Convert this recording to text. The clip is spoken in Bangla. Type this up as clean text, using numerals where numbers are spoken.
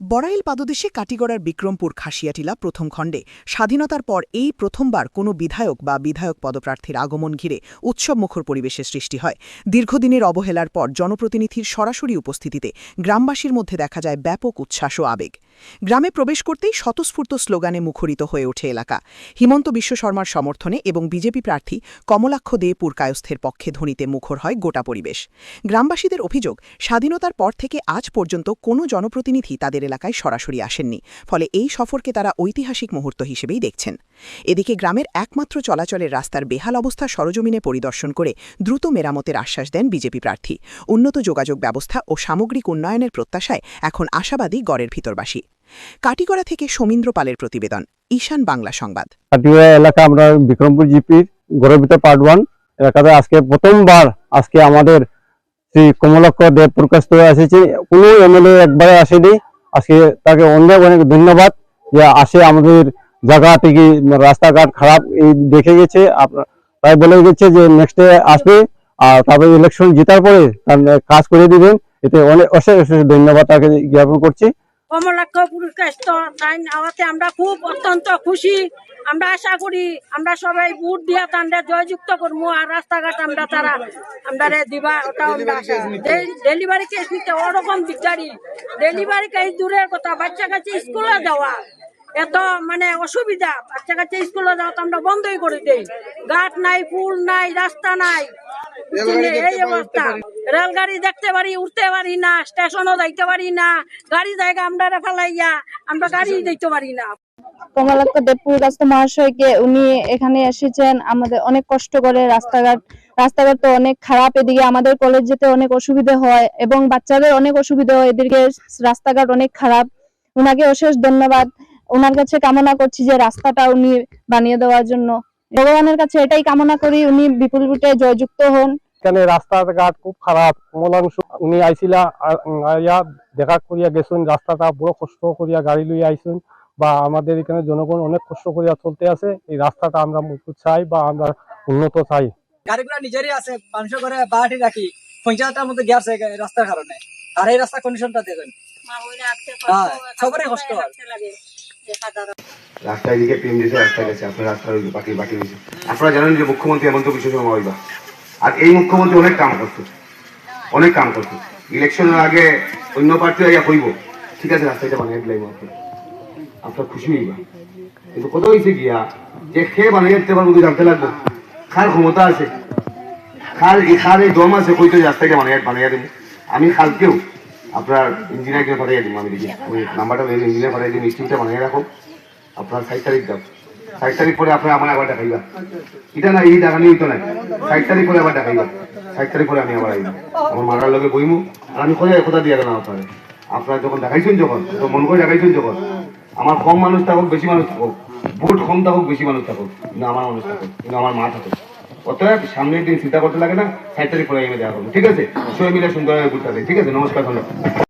বড়াইল পাদদেশে কাটিগড়ার বিক্রমপুর খাসিয়াটিলা প্রথম খণ্ডে স্বাধীনতার পর এই প্রথমবার কোনো বিধায়ক বা বিধায়ক পদপ্রার্থীর আগমন ঘিরে উৎসবমুখর পরিবেশের সৃষ্টি হয়। দীর্ঘদিনের অবহেলার পর জনপ্রতিনিধির সরাসরি উপস্থিতিতে গ্রামবাসীর মধ্যে দেখা যায় ব্যাপক উচ্ছ্বাস ও আবেগ। গ্রামে প্রবেশ করতেই স্বতঃস্ফূর্ত স্লোগানে মুখরিত হয়ে ওঠে এলাকা। হিমন্ত বিশ্ব শর্মার সমর্থনে এবং বিজেপি প্রার্থী কমলাক্ষ দে পুরকায়স্থের পক্ষে ধ্বনিতে মুখর হয় গোটা পরিবেশ। গ্রামবাসীদের অভিযোগ, স্বাধীনতার পর থেকে আজ পর্যন্ত কোনো জনপ্রতিনিধি তাদের এলাকায় সরাসরি আসেননি, ফলে এই সফরকে তারা ঐতিহাসিক মুহূর্ত হিসেবেই দেখছেন। এদিকে গ্রামের একমাত্র চলাচলের রাস্তার বেহাল অবস্থা সরজমিনে পরিদর্শন করে দ্রুত মেরামতের আশ্বাস দেন বিজেপি প্রার্থী। উন্নত যোগাযোগ ব্যবস্থা ও সামগ্রিক উন্নয়নের প্রত্যাশায় এখন আশাবাদী গড়ের ভিতরবাসী। কাটিগড়া থেকে সমীন্দ্র পালের প্রতিবেদন, ঈশান বাংলা সংবাদ। কাটিগড়া এলাকা আমরা বিক্রমপুর জিপির গড়ের ভিতর পার্ট 1 এলাকাতে আজকে প্রথমবার আজকে আমাদের শ্রী কমলাক্ষ দেব প্রকাশ করে এসেছে। কোনো এমএলএ একবারে আসেনি। আজকে তাকে অনেক অনেক ধন্যবাদ যে আসে আমাদের জায়গা থেকে রাস্তাঘাট খারাপ এই দেখে গেছে, তাই বলে গেছে যে নেক্সটে আসবে আর তারপরে ইলেকশন জেতার পরে কাজ করে দিবেন। এতে অনেক অশেষ অশেষ ধন্যবাদ তাকে জ্ঞাপন করছি। কমলাক্ষ পুরস্কার আওয়াতে আমরা খুব অত্যন্ত খুশি। আমরা আশা করি আমরা সবাই ভোট দিয়া তান্ডা জয়যুক্ত করবো আর রাস্তাঘাট আমরা তারা আমরা দিবা ওটা আমরা আশা। ডেলিভারি কেস নিতে ওরকম দিকদারি, ডেলিভারি কেস দূরের কথা, বাচ্চা কাছে স্কুলে যাওয়া এত মানে অসুবিধা। বাচ্চা কাছে স্কুলে যাওয়া তো আমরা বন্ধই করে দেই। ঘাট নাই, পুল নাই, রাস্তা নাই, এই অবস্থা। রেলগাড়ি দেখতে পারি, উঠতে পারি না, স্টেশনও যাইতে পারি না, গাড়ি জায়গা আমরা ফেলাইয়া আমরা গাড়ি দিতে পারি না। কমলাক্ষ দেব পুরকায়স্থ মহাশয়কে উনি এখানে এসেছেন, আমাদের অনেক কষ্ট করে রাস্তাঘাট তো অনেক খারাপ। এদিকে আমাদের কলেজ যেতে অনেক অসুবিধা হয় এবং বাচ্চাদের অনেক অসুবিধা হয়, এদিকে রাস্তাঘাট অনেক খারাপ। ওনাকে অশেষ ধন্যবাদ। ওনার কাছে কামনা করছি যে রাস্তাটা উনি বানিয়ে দেওয়ার জন্য। ভগবানের কাছে এটাই কামনা করি উনি বিপুল ভোটে জয়যুক্ত হন। এখানে রাস্তাঘাট খুব খারাপ। কমলাংশ উনি আইছিলা দেখা করিয়া গেছেন, রাস্তাটা বড় কষ্ট করিয়া গাড়ি লইয়া আইছেন বা আমাদের এখানে জনগণ অনেক কষ্ট করিয়া চলতে আছে। এই রাস্তাটা আমরা চাই বা আমরা উন্নত চাই। গাড়িগুলো নিজেরই আছে, মানুষ করে বাড়ি রাখি 50টার মধ্যে গেছে রাস্তার কারণে। আর এই রাস্তা কন্ডিশনটা দেখেন, সবারই কষ্ট হয়। রাস্তায় দিকে প্রেম দিতে রাস্তা গেছে, আপনার রাস্তা বাকি হয়েছে। আপনারা জানেন যে মুখ্যমন্ত্রী হেমন্ত বিশ্ব শর্মা হইবা, আর এই মুখ্যমন্ত্রী অনেক কাম করতো। ইলেকশনের আগে অন্য প্রার্থী আইয়া হইব, ঠিক আছে রাস্তাটা বানিয়ে দিলাম আপনার খুশি হইবা। কিন্তু কত হয়েছে গিয়া যে খেয়ে বানিয়ে দিতে পারবো জানতে লাগবো খার ক্ষমতা আছে, খার এই দম আছে, কইতো রাস্তাটা বানিয়ে দেবো। আমি কালকেও আপনার ইঞ্জিনিয়ারকে পাঠিয়ে দিব, আমি দেখি ওই নাম্বারটা ইঞ্জিনিয়ার পাঠিয়ে দিব, স্টিমটা বানিয়ে রাখো। আপনার 60 তারিখ যাও, 60 তারিখ পরে আপনার আমার আবার দেখাইবা। এটা না এই টাকা নিয়ে তো নাই, 60 তারিখ পরে আবার দেখাইবা। 60 তারিখ পরে আমি আবার আইব, আমার মারার লগে বইমু। আর আমি কথা দিয়ে গেলাম আপনারা যখন দেখাইছেন, যখন মন করে দেখাইছেন, যখন আমার কম মানুষ থাকুক বেশি মানুষ থাকুক, ভোট কম থাকুক বেশি মানুষ থাকুক, কিন্তু আমার মানুষ থাকুক, কিন্তু আমার মা থাকুক। অতএব সামনের দিন চিন্তা করতে লাগে না, 60 তারিখ পরে আমি দেখা করবো, ঠিক আছে? সবাই মিলে সুন্দরভাবে ভোটটা দেয়, ঠিক আছে? নমস্কার, ধন্যবাদ।